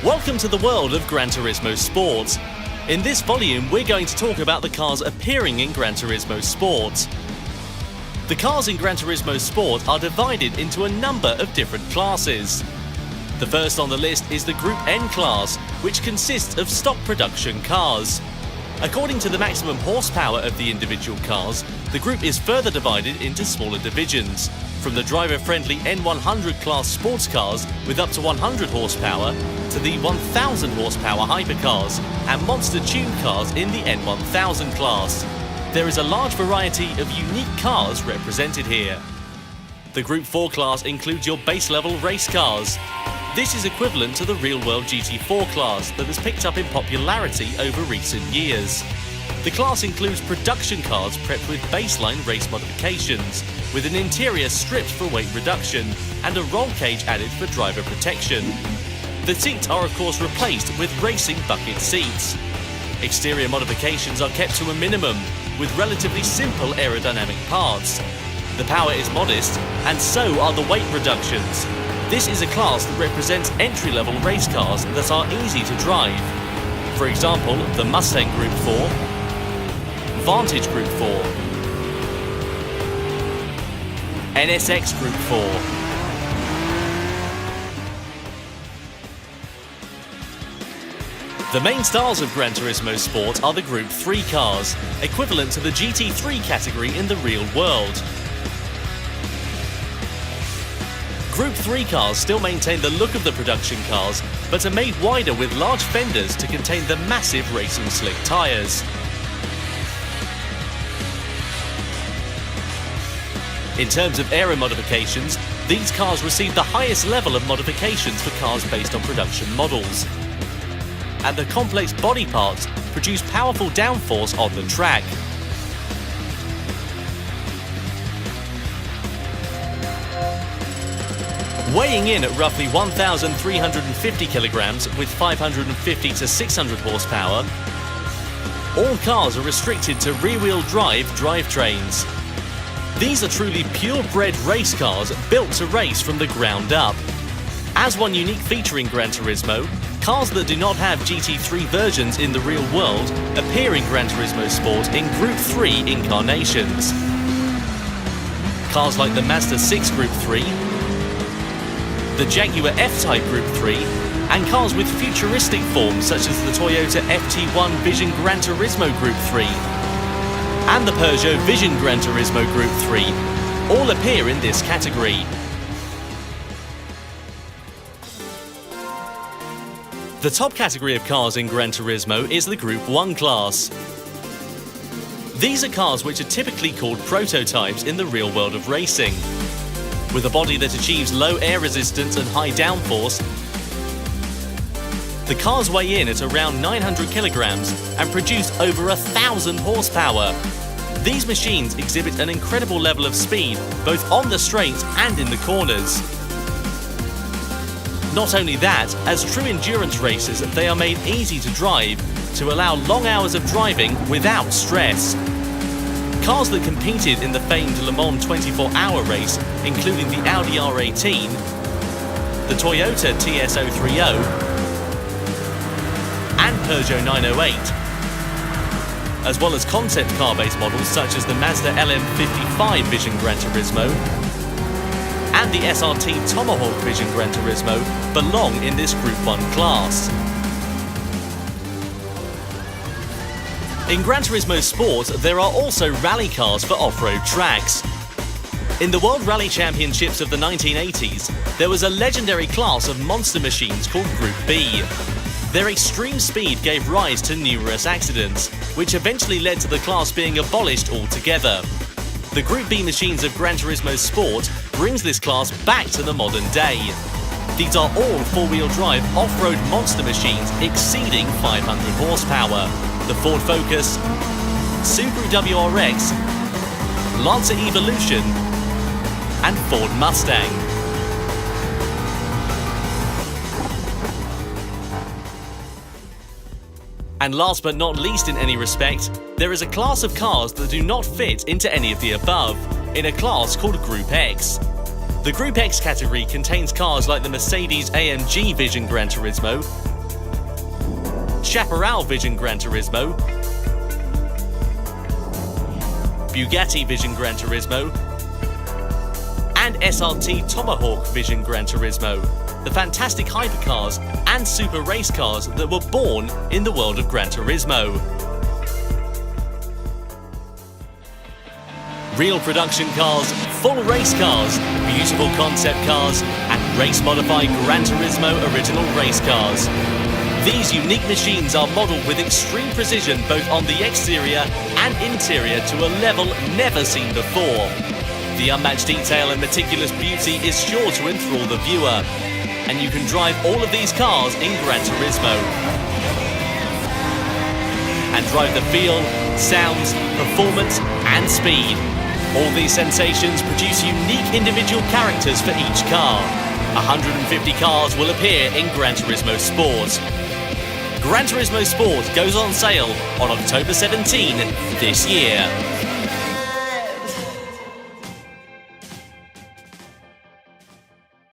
Welcome to the world of Gran Turismo Sport. In this volume, we're going to talk about the cars appearing in Gran Turismo Sport. The cars in Gran Turismo Sport are divided into a number of different classes. The first on the list is the Group N class, which consists of stock production cars. According to the maximum horsepower of the individual cars, the group is further divided into smaller divisions, from the driver-friendly N100 class sports cars with up to 100 horsepower to the 1000 horsepower hypercars and monster-tuned cars in the N1000 class. There is a large variety of unique cars represented here. The Group 4 class includes your base-level race cars. This is equivalent to the real-world GT4 class that has picked up in popularity over recent years. The class includes production cars prepped with baseline race modifications, with an interior stripped for weight reduction and a roll cage added for driver protection. The seats are of course replaced with racing bucket seats. Exterior modifications are kept to a minimum, with relatively simple aerodynamic parts. The power is modest, and so are the weight reductions. This is a class that represents entry-level race cars that are easy to drive. For example, the Mustang Group 4, Vantage Group 4, NSX Group 4. The main stars of Gran Turismo Sport are the Group 3 cars, equivalent to the GT3 category in the real world. Group 3 cars still maintain the look of the production cars, but are made wider with large fenders to contain the massive racing slick tyres. In terms of aero modifications, these cars receive the highest level of modifications for cars based on production models. And the complex body parts produce powerful downforce on the track. Weighing in at roughly 1,350 kilograms with 550 to 600 horsepower, all cars are restricted to rear-wheel drive drivetrains. These are truly purebred race cars built to race from the ground up. As one unique feature in Gran Turismo, cars that do not have GT3 versions in the real world appear in Gran Turismo Sport in Group 3 incarnations. Cars like the Mazda 6 Group 3, the Jaguar F-Type Group 3, and cars with futuristic forms such as the Toyota FT1 Vision Gran Turismo Group 3 and the Peugeot Vision Gran Turismo Group 3 all appear in this category. The top category of cars in Gran Turismo is the Group 1 class. These are cars which are typically called prototypes in the real world of racing. With a body that achieves low air resistance and high downforce, the cars weigh in at around 900 kilograms and produce over 1,000 horsepower. These machines exhibit an incredible level of speed both on the straights and in the corners. Not only that, as true endurance races, they are made easy to drive to allow long hours of driving without stress. Cars that competed in the famed Le Mans 24-hour race, including the Audi R18, the Toyota TS030, and Peugeot 908, as well as concept car-based models such as the Mazda LM55 Vision Gran Turismo and the SRT Tomahawk Vision Gran Turismo, belong in this Group 1 class. In Gran Turismo Sport, there are also rally cars for off-road tracks. In the World Rally Championships of the 1980s, there was a legendary class of monster machines called Group B. Their extreme speed gave rise to numerous accidents, which eventually led to the class being abolished altogether. The Group B machines of Gran Turismo Sport brings this class back to the modern day. These are all four-wheel drive off-road monster machines exceeding 500 horsepower. The Ford Focus, Subaru WRX, Lancer Evolution, and Ford Mustang. And last but not least in any respect, there is a class of cars that do not fit into any of the above, in a class called Group X. The Group X category contains cars like the Mercedes-AMG Vision Gran Turismo, Chaparral Vision Gran Turismo, Bugatti Vision Gran Turismo, and SRT Tomahawk Vision Gran Turismo, the fantastic hypercars and super race cars that were born in the world of Gran Turismo. Real production cars, full race cars, beautiful concept cars, and race-modified Gran Turismo original race cars. These unique machines are modelled with extreme precision both on the exterior and interior to a level never seen before. The unmatched detail and meticulous beauty is sure to enthrall the viewer, and you can drive all of these cars in Gran Turismo and drive the feel, sounds, performance and speed. All these sensations produce unique individual characters for each car. 150 cars will appear in Gran Turismo Sport. Gran Turismo Sport goes on sale on October 17 this year.